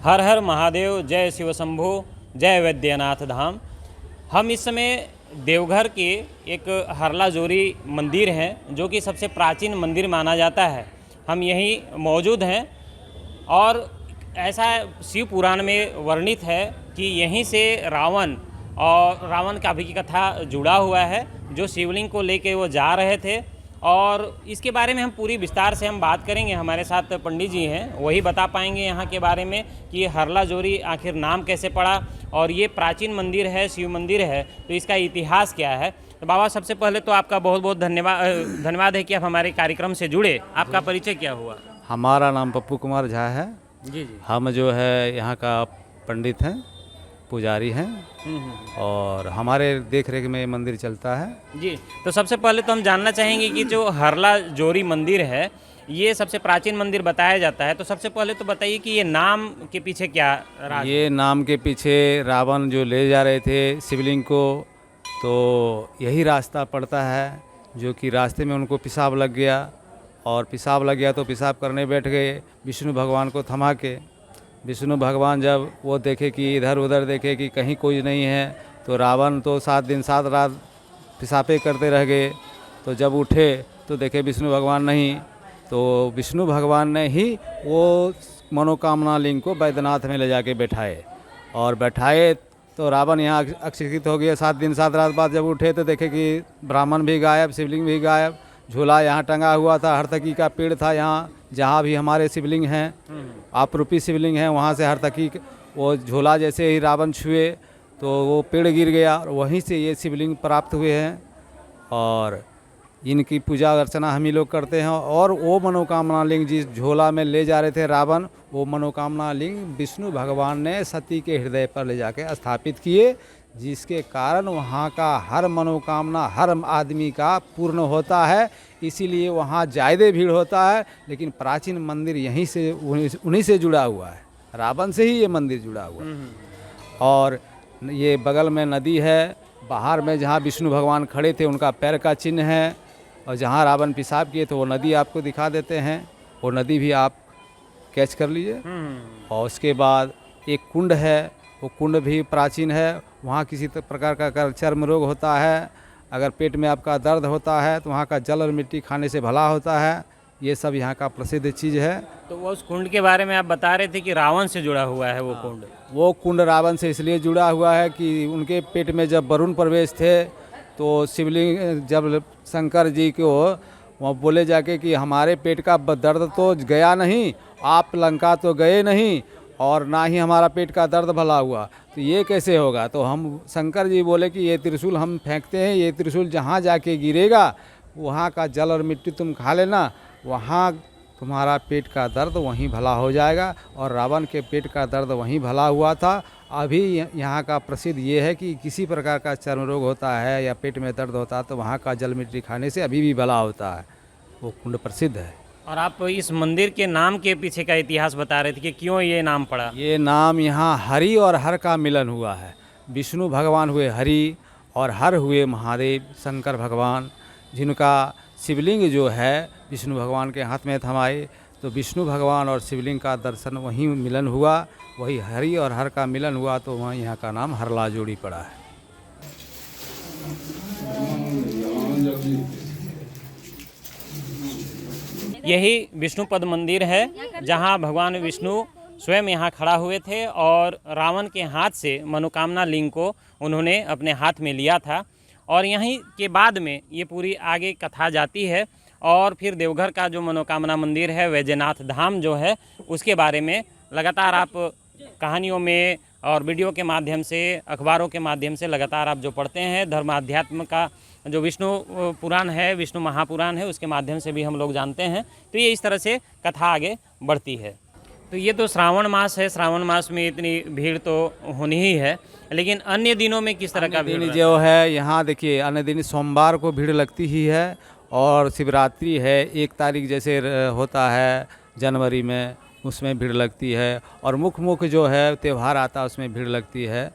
हर हर महादेव, जय शिव शंभो, जय वैद्यनाथ धाम। हम इस समय देवघर के एक हरला जोरी मंदिर हैं जो कि सबसे प्राचीन मंदिर माना जाता है। हम यहीं मौजूद हैं और ऐसा शिव पुराण में वर्णित है कि यहीं से रावण का भी कथा जुड़ा हुआ है, जो शिवलिंग को लेके वो जा रहे थे। और इसके बारे में हम पूरी विस्तार से हम बात करेंगे। हमारे साथ पंडित जी हैं, वही बता पाएंगे यहाँ के बारे में कि ये हरला जोरी आखिर नाम कैसे पड़ा और ये प्राचीन मंदिर है, शिव मंदिर है, तो इसका इतिहास क्या है। तो बाबा, सबसे पहले तो आपका बहुत बहुत धन्यवाद है कि आप हमारे कार्यक्रम से जुड़े। आपका परिचय क्या हुआ? हमारा नाम पप्पू कुमार झा है। जी जी। हम जो है यहाँ का पंडित हैं, पुजारी हैं और हमारे देख रेख में मंदिर चलता है जी। तो सबसे पहले तो हम जानना चाहेंगे कि जो हरला जोरी मंदिर है, ये सबसे प्राचीन मंदिर बताया जाता है, तो सबसे पहले तो बताइए कि ये नाम के पीछे क्या राज? ये नाम के पीछे रावण जो ले जा रहे थे शिवलिंग को, तो यही रास्ता पड़ता है, जो कि रास्ते में उनको पेशाब लग गया और पेशाब लग गया तो पेशाब करने बैठ गए विष्णु भगवान को थमा के। विष्णु भगवान जब वो देखे कि इधर उधर देखे कि कहीं कोई नहीं है, तो रावण तो 7 दिन 7 रात पेशाबे करते रह गए। तो जब उठे तो देखे विष्णु भगवान नहीं, तो विष्णु भगवान ने ही वो मनोकामना लिंग को बैद्यनाथ में ले जाके बैठाए और बैठाए तो रावण यहाँ अक्षित हो गया। 7 दिन 7 रात बाद जब उठे तो देखे कि ब्राह्मण भी गायब, शिवलिंग भी गायब, झूला यहाँ टंगा हुआ था, हरतकी का पेड़ था यहाँ जहाँ भी हमारे शिवलिंग हैं, आपरूपी शिवलिंग हैं, वहाँ से हरतकी वो झूला जैसे ही रावण छुए तो वो पेड़ गिर गया और वहीं से ये शिवलिंग प्राप्त हुए हैं और इनकी पूजा अर्चना हम ही लोग करते हैं। और वो मनोकामना लिंग जिस झोला में ले जा रहे थे रावण, वो मनोकामना लिंग विष्णु भगवान ने सती के हृदय पर ले जाके स्थापित किए, जिसके कारण वहाँ का हर मनोकामना हर आदमी का पूर्ण होता है। इसीलिए वहाँ ज़्यादा भीड़ होता है, लेकिन प्राचीन मंदिर यहीं से उन्हीं से जुड़ा हुआ है, रावण से ही ये मंदिर जुड़ा हुआ है। और ये बगल में नदी है, बाहर में जहाँ विष्णु भगवान खड़े थे उनका पैर का चिन्ह है, और जहाँ रावण पेशाब किए तो वो नदी आपको दिखा देते हैं, वो नदी भी आप कैच कर लीजिए। और उसके बाद एक कुंड है, वो कुंड भी प्राचीन है। वहाँ किसी प्रकार का अगर चर्म रोग होता है, अगर पेट में आपका दर्द होता है, तो वहाँ का जल और मिट्टी खाने से भला होता है। ये सब यहाँ का प्रसिद्ध चीज़ है। तो वो उस कुंड के बारे में आप बता रहे थे कि रावण से जुड़ा हुआ है वो कुंड। वो कुंड रावण से इसलिए जुड़ा हुआ है कि उनके पेट में जब वरुण प्रवेश थे तो शिवलिंग जब शंकर जी को वहाँ बोले जाके कि हमारे पेट का दर्द तो गया नहीं, आप लंका तो गए नहीं और ना ही हमारा पेट का दर्द भला हुआ, तो ये कैसे होगा। तो हम शंकर जी बोले कि ये त्रिशूल हम फेंकते हैं, ये त्रिशूल जहाँ जाके गिरेगा वहाँ का जल और मिट्टी तुम खा लेना, वहाँ तुम्हारा पेट का दर्द वहीं भला हो जाएगा। और रावण के पेट का दर्द वहीं भला हुआ था। अभी यहाँ का प्रसिद्ध ये है कि किसी प्रकार का चर्म रोग होता है या पेट में दर्द होता है तो वहाँ का जल मिट्टी खाने से अभी भी भला होता है। वो कुंड प्रसिद्ध है। और आप इस मंदिर के नाम के पीछे का इतिहास बता रहे थे कि क्यों ये नाम पड़ा? ये नाम यहाँ हरि और हर का मिलन हुआ है। विष्णु भगवान हुए हरि और हर हुए महादेव शंकर भगवान, जिनका शिवलिंग जो है विष्णु भगवान के हाथ में थमाए, तो विष्णु भगवान और शिवलिंग का दर्शन वहीं मिलन हुआ, वही हरि और हर का मिलन हुआ, तो वहाँ यहाँ का नाम हरला जोड़ी पड़ा है। यही विष्णुपद मंदिर है जहाँ भगवान विष्णु स्वयं यहाँ खड़ा हुए थे और रावण के हाथ से मनोकामना लिंग को उन्होंने अपने हाथ में लिया था। और यहीं के बाद में ये पूरी आगे कथा जाती है और फिर देवघर का जो मनोकामना मंदिर है, वैद्यनाथ धाम जो है, उसके बारे में लगातार आप कहानियों में और वीडियो के माध्यम से, अखबारों के माध्यम से लगातार आप जो पढ़ते हैं, धर्म अध्यात्म का जो विष्णु पुराण है, विष्णु महापुराण है, उसके माध्यम से भी हम लोग जानते हैं। तो ये इस तरह से कथा आगे बढ़ती है। तो ये तो श्रावण मास है, श्रावण मास में इतनी भीड़ तो होनी ही है, लेकिन अन्य दिनों में किस तरह का भीड़ जो है यहाँ देखिए, अन्य दिन सोमवार को भीड़ लगती ही है और शिवरात्रि है 1 तारीख जैसे होता है जनवरी में, उसमें भीड़ लगती है। और मुख्य जो है त्यौहार आता है उसमें भीड़ लगती है।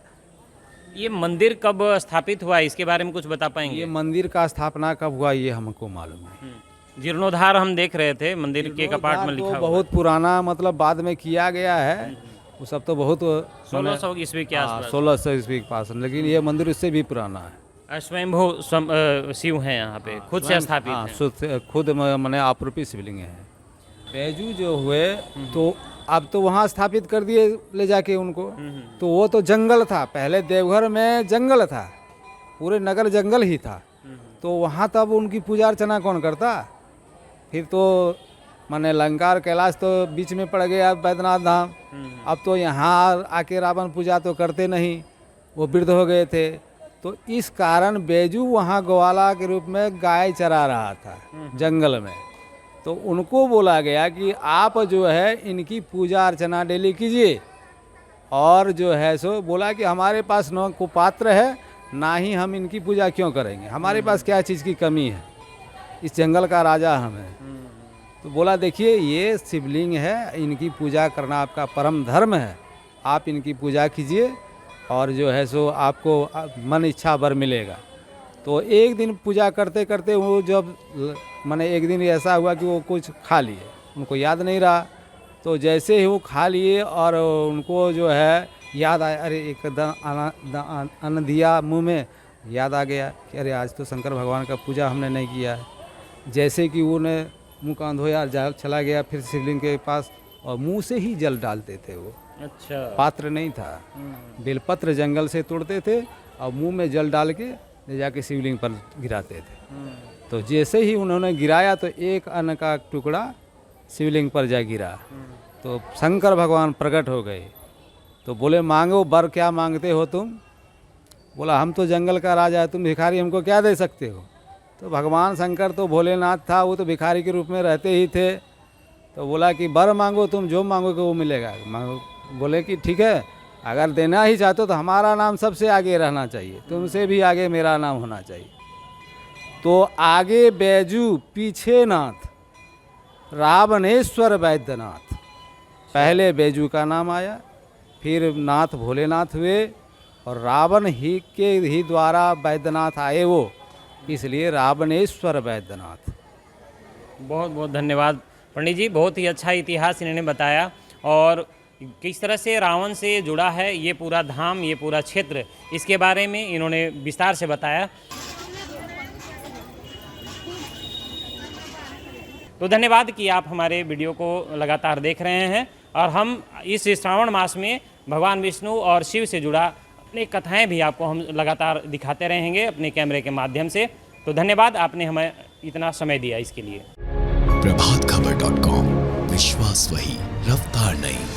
ये मंदिर कब स्थापित हुआ, इसके बारे में कुछ बता पाएंगे? ये मंदिर का स्थापना कब हुआ ये हमको मालूम है। जीर्णोद्धार हम देख रहे थे, मंदिर के कपाट में लिखा हुआ। बहुत पुराना, मतलब बाद में किया गया है, वो सब तो बहुत 1600 ईस्वी के आसपास 1600 ईस्वी के पास, लेकिन ये मंदिर उससे भी पुराना है। स्वयंभू शिव हैं यहाँ पे, खुद से स्थापित हैं। खुद मैंने आपरूपी शिवलिंग है। बैजू जो हुए तो अब तो वहाँ स्थापित कर दिए ले जाके उनको, तो वो तो जंगल था, पहले देवघर में जंगल था, पूरे नगर जंगल ही था, तो वहाँ तब उनकी पूजा अर्चना कौन करता। फिर तो माने लंकार कैलाश तो बीच में पड़ गया बैद्यनाथ धाम, अब तो यहाँ आके रावण पूजा तो करते नहीं, वो वृद्ध हो गए थे, तो इस कारण बैजू वहाँ ग्वाला के रूप में गाय चरा रहा था जंगल में। तो उनको बोला गया कि आप जो है इनकी पूजा अर्चना डेली कीजिए, और जो है सो बोला कि हमारे पास न को पात्र है, ना ही हम इनकी पूजा क्यों करेंगे, हमारे पास क्या चीज़ की कमी है, इस जंगल का राजा हम हैं। तो बोला देखिए ये शिवलिंग है, इनकी पूजा करना आपका परम धर्म है, आप इनकी पूजा कीजिए और जो है सो आपको मन इच्छा वर मिलेगा। तो एक दिन पूजा करते करते वो जब माने एक दिन ऐसा हुआ कि वो कुछ खा लिए, उनको याद नहीं रहा, तो जैसे ही वो खा लिए और उनको जो है याद आया, अरे एक अन्न दिया मुँह में, याद आ गया कि अरे आज तो शंकर भगवान का पूजा हमने नहीं किया है। जैसे कि उन्हें मुँह कान धोया, जल चला गया फिर शिवलिंग के पास, और मुँह से ही जल डालते थे वो। अच्छा, पात्र नहीं था, बेलपत्र जंगल से तोड़ते थे और मुंह में जल डाल के ले जाके शिवलिंग पर गिराते थे। तो जैसे ही उन्होंने गिराया तो एक अन्न का टुकड़ा शिवलिंग पर जा गिरा, तो शंकर भगवान प्रकट हो गए। तो बोले मांगो वर, क्या मांगते हो तुम। बोला हम तो जंगल का राजा है, तुम भिखारी, हमको क्या दे सकते हो। तो भगवान शंकर तो भोलेनाथ था, वो तो भिखारी के रूप में रहते ही थे। तो बोला कि वर मांगो, तुम जो मांगोगे वो मिलेगा। मांगो, बोले कि ठीक है, अगर देना ही चाहते हो तो हमारा नाम सबसे आगे रहना चाहिए, तुमसे भी आगे मेरा नाम होना चाहिए। तो आगे बैजू, पीछे नाथ, रावणेश्वर वैद्यनाथ, पहले बैजू का नाम आया, फिर नाथ भोलेनाथ हुए, और रावण ही के ही द्वारा वैद्यनाथ आए वो, इसलिए रावणेश्वर वैद्यनाथ। बहुत बहुत धन्यवाद पंडित जी, बहुत ही अच्छा इतिहास इन्होंने बताया, और किस तरह से रावण से जुड़ा है ये पूरा धाम, ये पूरा क्षेत्र, इसके बारे में इन्होंने विस्तार से बताया। तो धन्यवाद कि आप हमारे वीडियो को लगातार देख रहे हैं, और हम इस श्रावण मास में भगवान विष्णु और शिव से जुड़ा अनेक कथाएं भी आपको हम लगातार दिखाते रहेंगे अपने कैमरे के माध्यम से। तो धन्यवाद, आपने हमें इतना समय दिया इसके लिए। प्रभातखबर.com, विश्वास वही, रफ्तार नहीं।